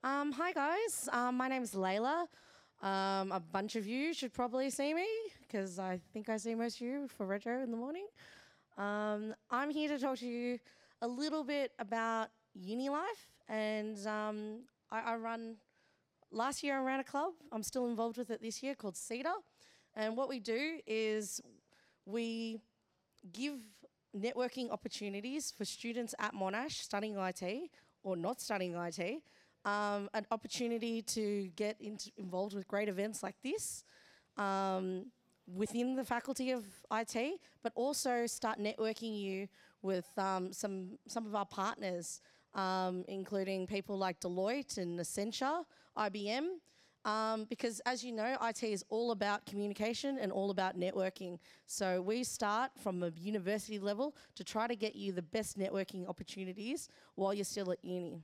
Hi guys, my name's Layla. A bunch of you should probably see me because I think I see most of you for retro in the morning. I'm here to talk to you a little bit about uni life, and I run. Last year I ran a club. I'm still involved with it this year called CITA, and what we do is we give networking opportunities for students at Monash studying IT or not studying IT, an opportunity to get involved with great events like this within the faculty of IT, but also start networking you with some of our partners, including people like Deloitte and Accenture, IBM. Because as you know, IT is all about communication and all about networking. So we start from a university level to try to get you the best networking opportunities while you're still at uni.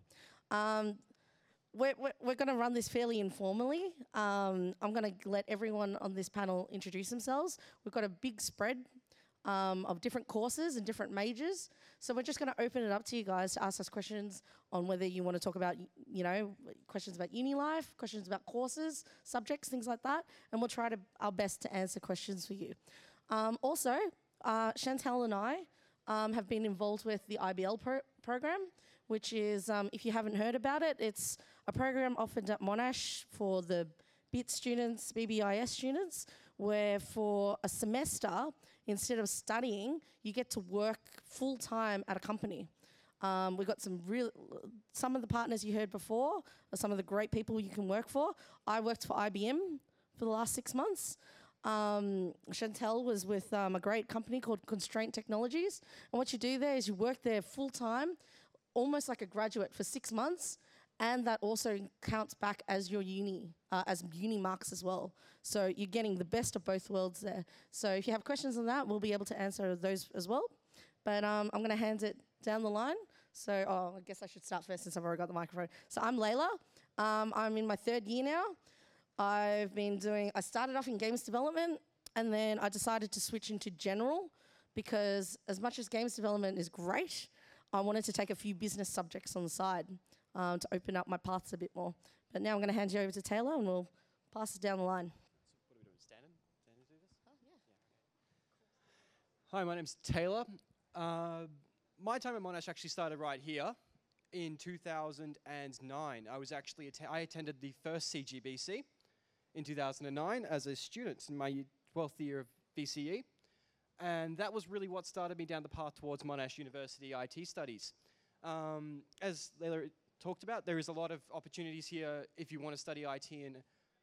We're going to run this fairly informally. I'm going to let everyone on this panel introduce themselves. We've got a big spread of different courses and different majors. So we're just going to open it up to you guys to ask us questions on whether you want to talk about, questions about uni life, questions about courses, subjects, things like that. And we'll try our best to answer questions for you. Also, Chantal and I have been involved with the IBL program, which is, if you haven't heard about it, it's a program offered at Monash for the BIT students, BBIS students, where for a semester, instead of studying, you get to work full-time at a company. We've got some of the partners you heard before are some of the great people you can work for. I worked for IBM for the last 6 months. Chantel was with a great company called Constraint Technologies. And what you do there is you work there full-time, almost like a graduate for 6 months, and that also counts back as your uni marks as well. So you're getting the best of both worlds there. So if you have questions on that, we'll be able to answer those as well. But I'm going to hand it down the line. So I guess I should start first since I've already got the microphone. So I'm Layla. I'm in my 3rd year now. I started off in games development, and then I decided to switch into general because as much as games development is great, I wanted to take a few business subjects on the side to open up my paths a bit more. But now I'm going to hand you over to Taylor and we'll pass it down the line. So what are we doing, standing? Standing to do this? Oh, yeah. Okay. Hi, my name's Taylor. My time at Monash actually started right here in 2009. I attended the first CGBC in 2009 as a student in my 12th year of VCE. And that was really what started me down the path towards Monash University IT studies. As Layla talked about, there is a lot of opportunities here if you want to study IT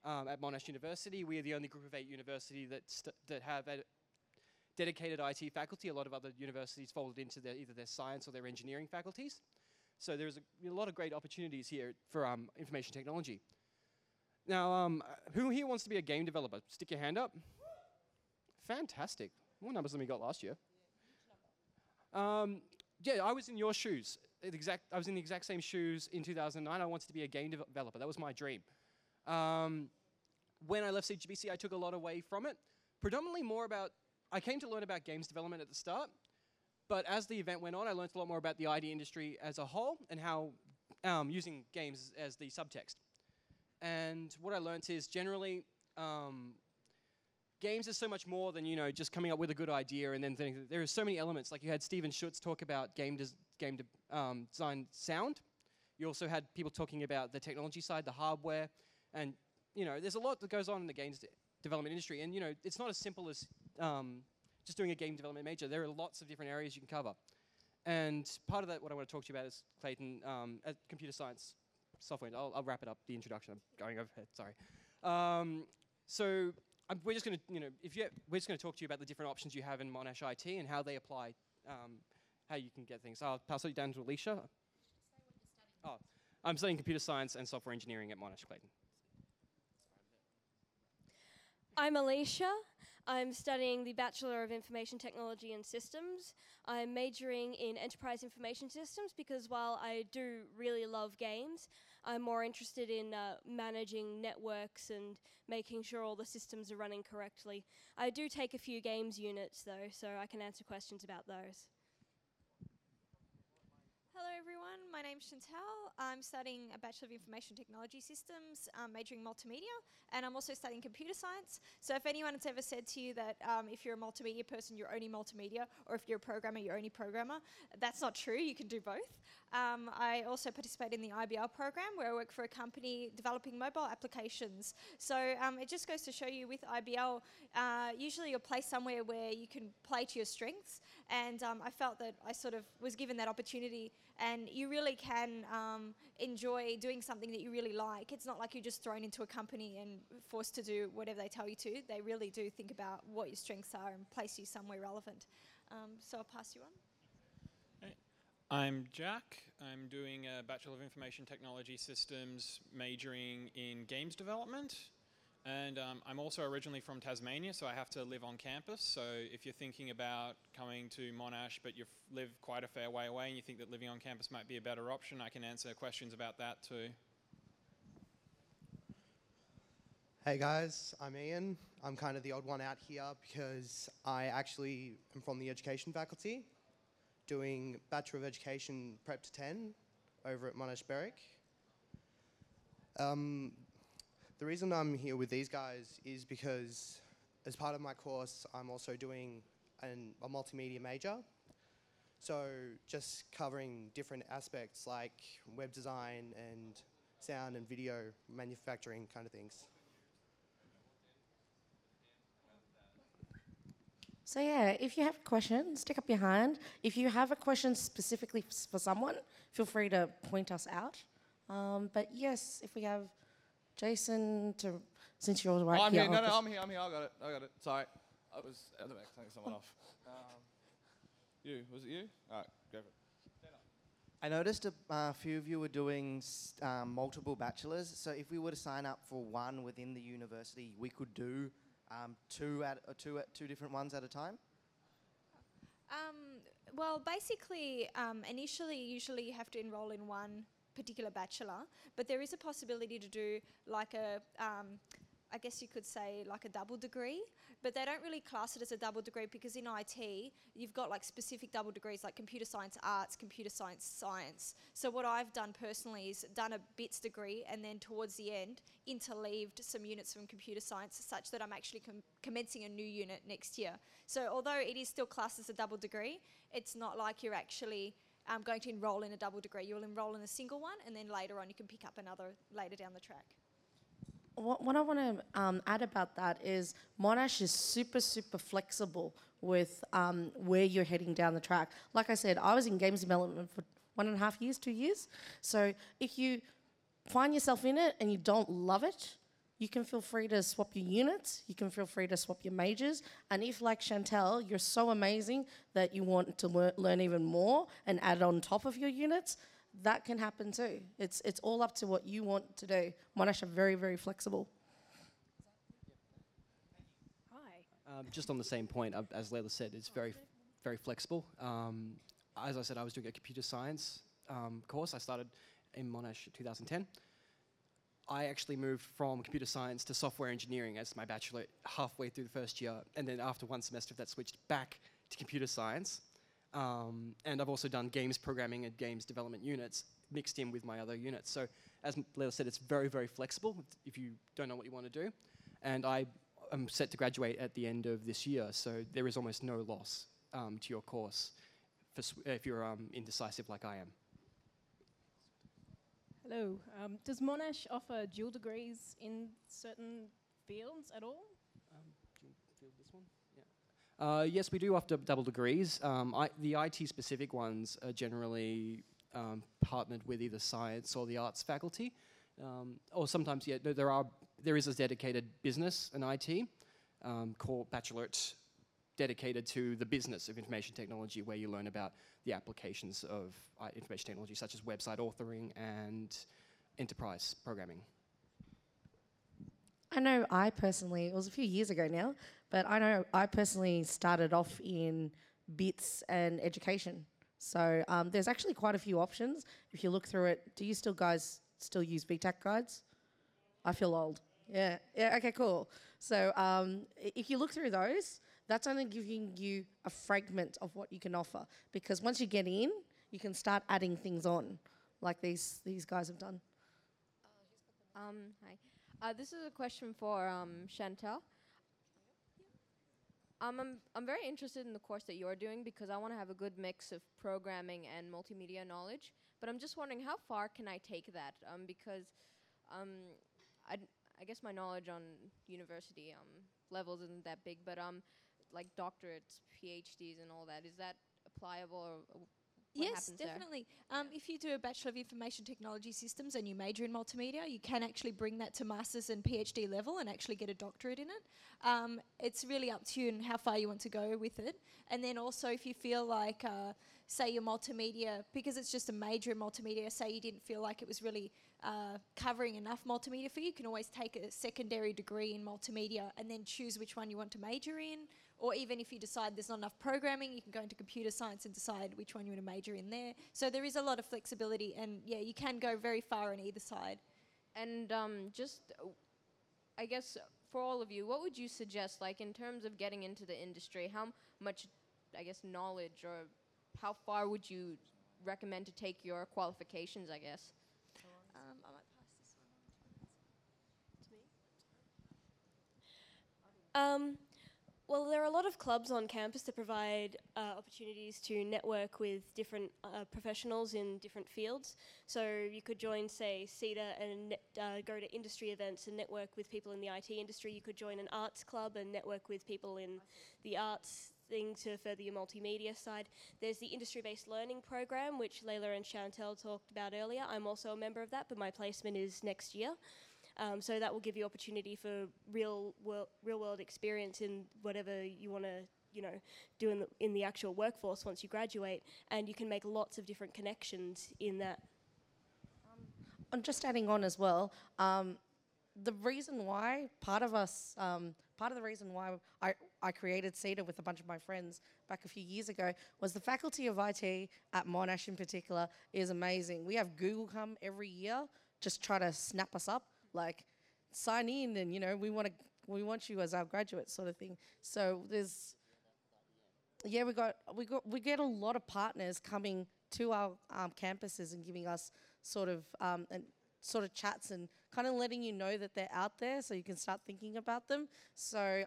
at Monash University. We are the only group of 8 universities that have a dedicated IT faculty. A lot of other universities folded into either their science or their engineering faculties. So there's a lot of great opportunities here for information technology. Now, who here wants to be a game developer? Stick your hand up. Fantastic. More numbers than we got last year. Yeah, I was in your shoes. I was in the exact same shoes in 2009. I wanted to be a game developer. That was my dream. When I left CGBC, I took a lot away from it. Predominantly I came to learn about games development at the start, but as the event went on, I learned a lot more about the ID industry as a whole and how using games as the subtext. And what I learned is generally, games is so much more than just coming up with a good idea and then thinking. There are so many elements. Like you had Stephen Schutz talk about game design sound. You also had people talking about the technology side, the hardware, and there's a lot that goes on in the games development industry. And it's not as simple as just doing a game development major. There are lots of different areas you can cover. And part of that, what I want to talk to you about is Clayton, computer science software. I'll wrap it up. The introduction. I'm going overhead. Sorry. We're just going to talk to you about the different options you have in Monash IT and how they apply, how you can get things. I'll pass it down to Alicia. I'm studying computer science and software engineering at Monash Clayton. I'm Alicia. I'm studying the Bachelor of Information Technology and Systems. I'm majoring in Enterprise Information Systems because while I do really love games, I'm more interested in managing networks and making sure all the systems are running correctly. I do take a few games units though, so I can answer questions about those. Hello everyone, my name's Chantal. I'm studying a Bachelor of Information Technology Systems, majoring multimedia, and I'm also studying computer science. So if anyone has ever said to you that if you're a multimedia person, you're only multimedia, or if you're a programmer, you're only programmer, that's not true, you can do both. I also participate in the IBL program where I work for a company developing mobile applications. So it just goes to show you with IBL, usually you're placed somewhere where you can play to your strengths, and I felt that I sort of was given that opportunity, and you really can enjoy doing something that you really like. It's not like you're just thrown into a company and forced to do whatever they tell you to. They really do think about what your strengths are and place you somewhere relevant. So I'll pass you on. Hey, I'm Jack. I'm doing a Bachelor of Information Technology Systems, majoring in games development. And I'm also originally from Tasmania, so I have to live on campus. So if you're thinking about coming to Monash, but you live quite a fair way away and you think that living on campus might be a better option, I can answer questions about that too. Hey guys, I'm Ian. I'm kind of the odd one out here because I actually am from the education faculty, doing Bachelor of Education Prep to 10 over at Monash Berwick. The reason I'm here with these guys is because as part of my course, I'm also doing a multimedia major. So just covering different aspects like web design and sound and video manufacturing kind of things. So yeah, if you have a question, stick up your hand. If you have a question specifically for someone, feel free to point us out. But yes, if we have Jason since you're right I'm here. here. No, I'm here. I got it. Sorry. I was at the back taking someone off. Was it you? All right, go for it. I noticed a few of you were doing multiple bachelors. So if we were to sign up for one within the university, we could do two different ones at a time? Well, basically, initially, usually you have to enroll in one particular bachelor, but there is a possibility to do like I guess you could say like a double degree, but they don't really class it as a double degree because in IT, you've got like specific double degrees like computer science arts, computer science science. So what I've done personally is done a bits degree and then towards the end interleaved some units from computer science such that I'm actually commencing a new unit next year. So although it is still classed as a double degree, it's not like you're actually going to enroll in a double degree. You'll enroll in a single one and then later on you can pick up another later down the track. What I want to add about that is Monash is super flexible with where you're heading down the track. Like I said, I was in games development for 1.5 years, 2 years. So if you find yourself in it and you don't love it, you can feel free to swap your units, you can feel free to swap your majors, and if, like Chantal, you're so amazing that you want to learn even more and add it on top of your units, that can happen too. It's all up to what you want to do. Monash are very flexible. Hi. Just on the same point, as Layla said, it's very flexible. As I said, I was doing a computer science course. I started in Monash in 2010. I actually moved from computer science to software engineering as my bachelor halfway through the first year, and then after one semester of that switched back to computer science. And I've also done games programming and games development units mixed in with my other units. So as Layla said, it's very flexible if you don't know what you want to do. And I am set to graduate at the end of this year, so there is almost no loss to your course if you're indecisive like I am. Hello. Does Monash offer dual degrees in certain fields at all? Do you feel this one? Yeah. Yes, we do offer double degrees. The IT-specific ones are generally partnered with either science or the arts faculty. Or sometimes, yeah, there is a dedicated business and IT called Bachelorette, dedicated to the business of information technology, where you learn about the applications of information technology, such as website authoring and enterprise programming. I know I personally, it was a few years ago now, but I know I personally started off in bits and education. So there's actually quite a few options. If you look through it, do you guys still use VTech guides? I feel old. Yeah, okay, cool. So if you look through those, that's only giving you a fragment of what you can offer. Because once you get in, you can start adding things on, like these guys have done. Hi. This is a question for Chantal. I'm very interested in the course that you're doing because I want to have a good mix of programming and multimedia knowledge. But I'm just wondering, how far can I take that? Because I guess my knowledge on university levels isn't that big, but like doctorates, PhDs, and all that, is that applicable, or what Yes, happens there? definitely. If you do a Bachelor of Information Technology Systems and you major in multimedia, you can actually bring that to Masters and PhD level and actually get a doctorate in it. It's really up to you and how far you want to go with it. And then also if you feel like, say your multimedia, because it's just a major in multimedia, say you didn't feel like it was really covering enough multimedia for you, you can always take a secondary degree in multimedia and then choose which one you want to major in. Or even if you decide there's not enough programming, you can go into computer science and decide which one you want to major in there. So there is a lot of flexibility, and yeah, you can go very far on either side. And I guess for all of you, what would you suggest, like in terms of getting into the industry? How much, I guess, knowledge, or how far would you recommend to take your qualifications, I guess? I might pass this one on to me. Well, there are a lot of clubs on campus that provide opportunities to network with different professionals in different fields. So you could join, say, CITA and go to industry events and network with people in the IT industry. You could join an arts club and network with people in the arts thing to further your multimedia side. There's the industry-based learning program, which Layla and Chantal talked about earlier. I'm also a member of that, but my placement is next year. So that will give you opportunity for real world experience in whatever you want to, do in the actual workforce once you graduate, and you can make lots of different connections in that. I'm just adding on as well. The reason why, part of the reason why I created CETA with a bunch of my friends back a few years ago was the faculty of IT at Monash in particular is amazing. We have Google come every year, just try to snap us up. Like, sign in, and we want you as our graduate, sort of thing. So we get a lot of partners coming to our campuses and giving us sort of chats and kind of letting you know that they're out there, so you can start thinking about them. So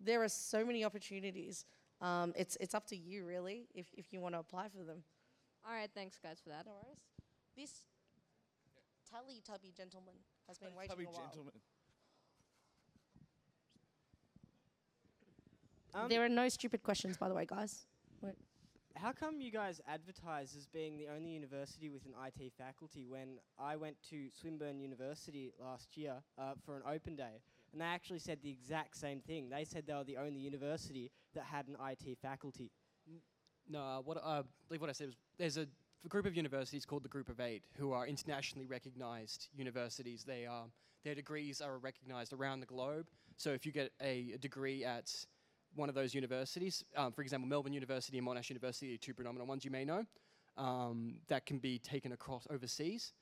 there are so many opportunities. It's up to you really if you want to apply for them. All right, thanks guys for that. No worries. This Teletubby gentleman has been waiting a while. There are no stupid questions, by the way, guys. Wait. How come you guys advertise as being the only university with an IT faculty when I went to Swinburne University last year for an open day, and they actually said the exact same thing? They said they were the only university that had an IT faculty. No, I believe what I said was there's a group of universities called the Group of Eight who are internationally recognized universities. Their degrees are recognized around the globe. So if you get a degree at one of those universities, for example, Melbourne University and Monash University are two predominant ones you may know, that can be taken across overseas,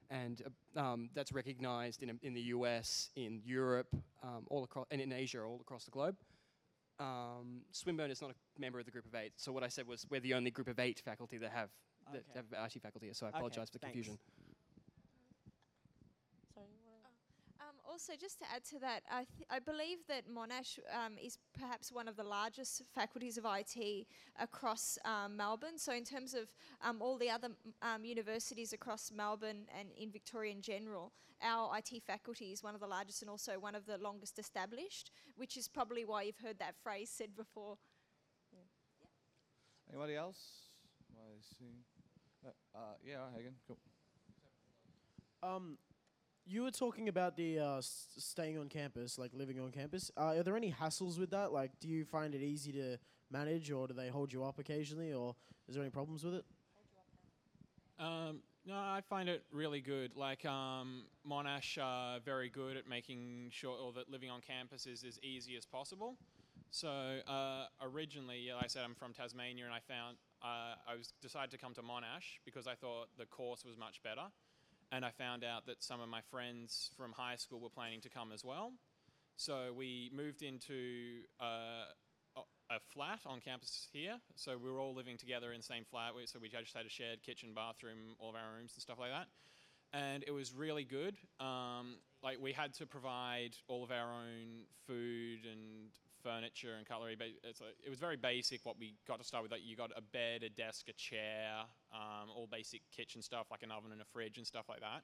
and that's recognized in the US, in Europe, all across, and in Asia, all across the globe. Swinburne is not a member of the Group of Eight, so what I said was we're the only Group of Eight faculty that have IT faculty here, so I apologize for the confusion. Also, just to add to that, I believe that Monash is perhaps one of the largest faculties of IT across Melbourne. So in terms of all the other universities across Melbourne and in Victoria in general, our IT faculty is one of the largest and also one of the longest established, which is probably why you've heard that phrase said before. Anybody else? I see. Yeah, Hagen, cool. You were talking about the staying on campus, like living on campus. Are there any hassles with that? Like, do you find it easy to manage, or do they hold you up occasionally, or is there any problems with it? No, I find it really good. Like, Monash are very good at making sure that living on campus is as easy as possible. So originally, like I said, I'm from Tasmania, and I decided to come to Monash because I thought the course was much better. And I found out that some of my friends from high school were planning to come as well. So we moved into a flat on campus here. So we were all living together in the same flat. So we just had a shared kitchen, bathroom, all of our rooms and stuff like that. And it was really good. Like we had to provide all of our own food and furniture and cutlery. But it was very basic what we got to start with. Like you got a bed, a desk, a chair, all basic kitchen stuff like an oven and a fridge and stuff like that.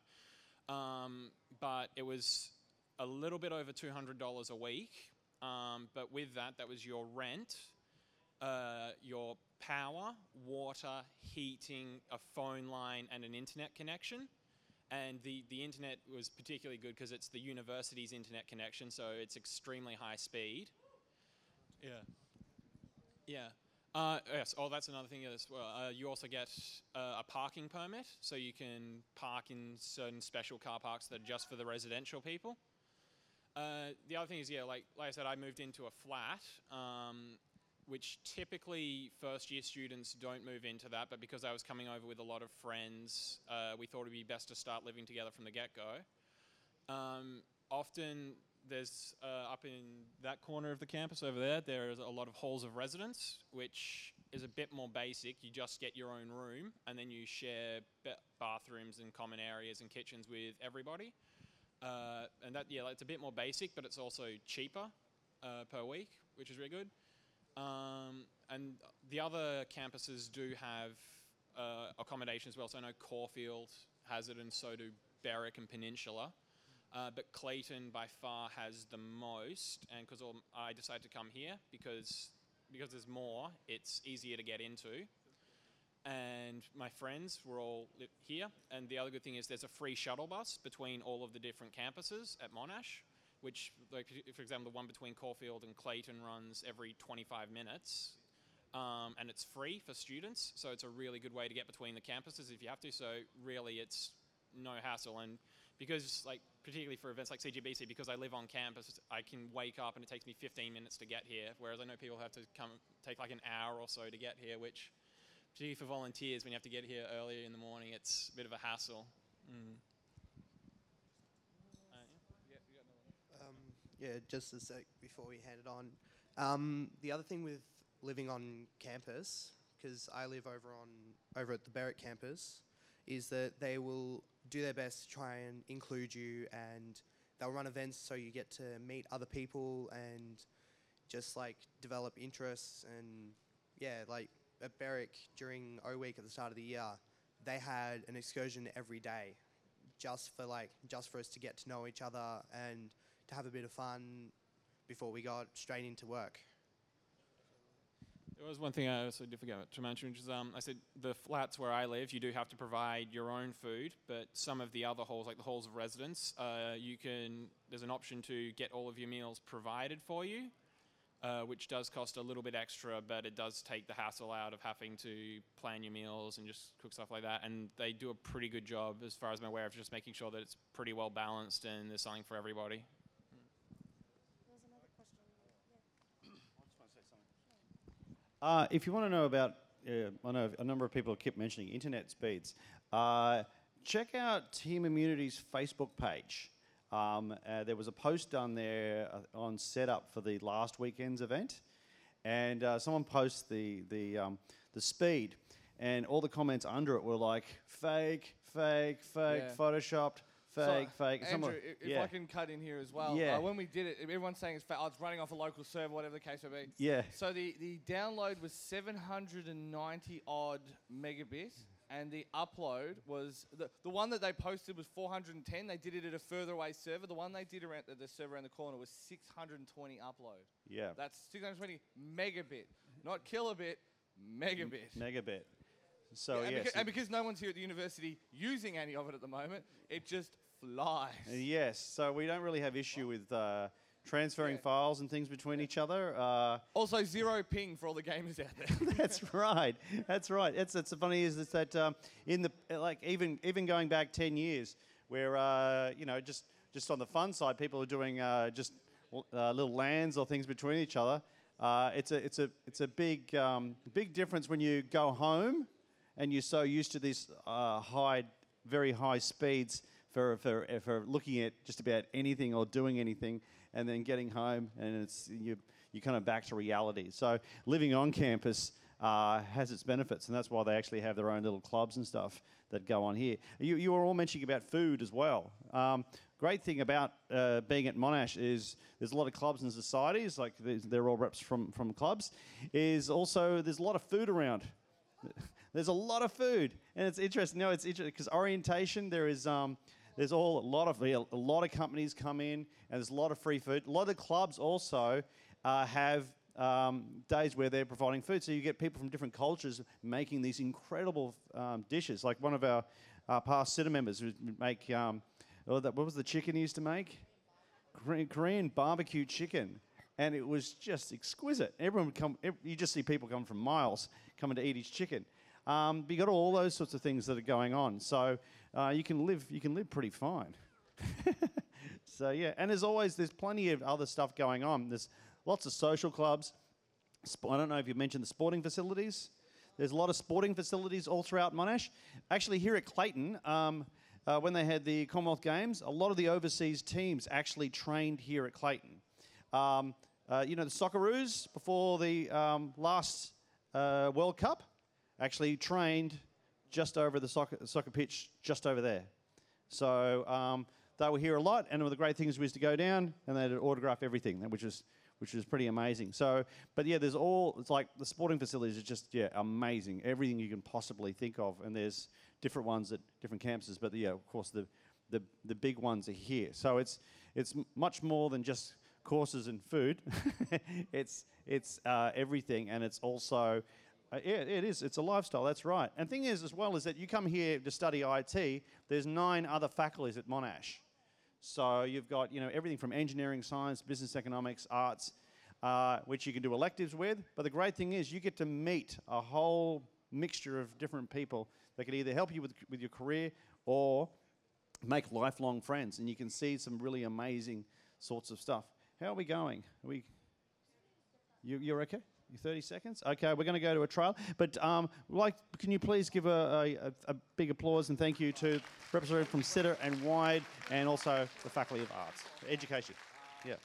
But it was a little bit over $200 a week. But with that, that was your rent, your power, water, heating, a phone line, and an internet connection. And the internet was particularly good because it's the university's internet connection, so it's extremely high speed. Yeah. Yes. Oh, that's another thing as well. You also get a parking permit, so you can park in certain special car parks that are just for the residential people. The other thing is, like I said, I moved into a flat, which typically first-year students don't move into that, but because I was coming over with a lot of friends, we thought it would be best to start living together from the get-go. Often there's, up in that corner of the campus over there, there's a lot of halls of residence, which is a bit more basic. You just get your own room, and then you share bathrooms and common areas and kitchens with everybody. And that, it's a bit more basic, but it's also cheaper per week, which is really good. And the other campuses do have accommodation as well. So I know Caulfield has it, and so do Berwick and Peninsula. But Clayton by far has the most, and because I decided to come here because there's more, it's easier to get into. And my friends were all here. And the other good thing is there's a free shuttle bus between all of the different campuses at Monash, which, like, for example, the one between Caulfield and Clayton runs every 25 minutes. And it's free for students, so it's a really good way to get between the campuses if you have to. So really, it's no hassle. And because, like, particularly for events like CGBC, because I live on campus, I can wake up and it takes me 15 minutes to get here, whereas I know people have to take like an hour or so to get here, which, particularly for volunteers, when you have to get here earlier in the morning, it's a bit of a hassle. Just a sec before we hand it on. The other thing with living on campus, because I live over at the Berwick campus, is that they will do their best to try and include you, and they'll run events so you get to meet other people and just like develop interests. And like at Berwick during O Week at the start of the year, they had an excursion every day just for us to get to know each other and to have a bit of fun before we got straight into work. There was one thing I also did forget to mention, which is I said the flats where I live, you do have to provide your own food, but some of the other halls, like the halls of residence, there's an option to get all of your meals provided for you, which does cost a little bit extra, but it does take the hassle out of having to plan your meals and just cook stuff like that. And they do a pretty good job, as far as I'm aware, of just making sure that it's pretty well balanced and there's something for everybody. If you want to know about, I know a number of people keep mentioning internet speeds. Check out Team Immunity's Facebook page. There was a post done there on setup for the last weekend's event, and someone posts the speed, and all the comments under it were like fake, photoshopped. Fake. Andrew, if I can cut in here as well. Yeah. When we did it, everyone's saying it's it's running off a local server, whatever the case may be. Yeah. So the download was 790 odd megabit, and the upload was the one that they posted was 410. They did it at a further away server. The one they did around the server around the corner was 620 upload. Yeah. That's 620 megabit, not kilobit, megabit. Megabit. So and because no one's here at the university using any of it at the moment, it just flies. Yes, so we don't really have issue with transferring files and things between each other. Also, zero ping for all the gamers out there. That's right. It's funny is that in the even going back 10 years, where just on the fun side, people are doing just little LANs or things between each other. It's a big difference when you go home and you're so used to these very high speeds for looking at just about anything or doing anything, and then getting home and you're you're kind of back to reality. So living on campus has its benefits, and that's why they actually have their own little clubs and stuff that go on here. You were all mentioning about food as well. Great thing about being at Monash is there's a lot of clubs and societies, like they're all reps from clubs, is also there's a lot of food around. There's a lot of food, and it's interesting. No, it's interesting because orientation, there's a lot of companies come in, and there's a lot of free food. A lot of the clubs also have days where they're providing food, so you get people from different cultures making these incredible dishes. Like one of our past CITA members who make what was the chicken he used to make? Korean barbecue chicken, and it was just exquisite. Everyone would come. You just see people coming from miles coming to eat his chicken. But you got all those sorts of things that are going on, so you can live pretty fine. So yeah, and there's plenty of other stuff going on. There's lots of social clubs. I don't know if you mentioned the sporting facilities. There's a lot of sporting facilities all throughout Monash. Actually, here at Clayton, when they had the Commonwealth Games, a lot of the overseas teams actually trained here at Clayton. The Socceroos, before the last World Cup, actually trained just over the soccer pitch, just over there. So they were here a lot, and one of the great things was to go down and they'd autograph everything, which was pretty amazing. So, but yeah, it's like the sporting facilities are just amazing. Everything you can possibly think of, and there's different ones at different campuses. But yeah, of course the big ones are here. So it's much more than just courses and food. it's everything, and it's also it is. It's a lifestyle. That's right. And thing is, as well, is that you come here to study IT. There's 9 other faculties at Monash. So you've got everything from engineering, science, business, economics, arts, which you can do electives with. But the great thing is you get to meet a whole mixture of different people that can either help you with your career or make lifelong friends. And you can see some really amazing sorts of stuff. How are we going? You're okay? You 30 seconds? Okay, we're going to go to a trial. But can you please give a big applause and thank you to representatives from CITA and Wired and also the Faculty of Arts. Education. Yeah.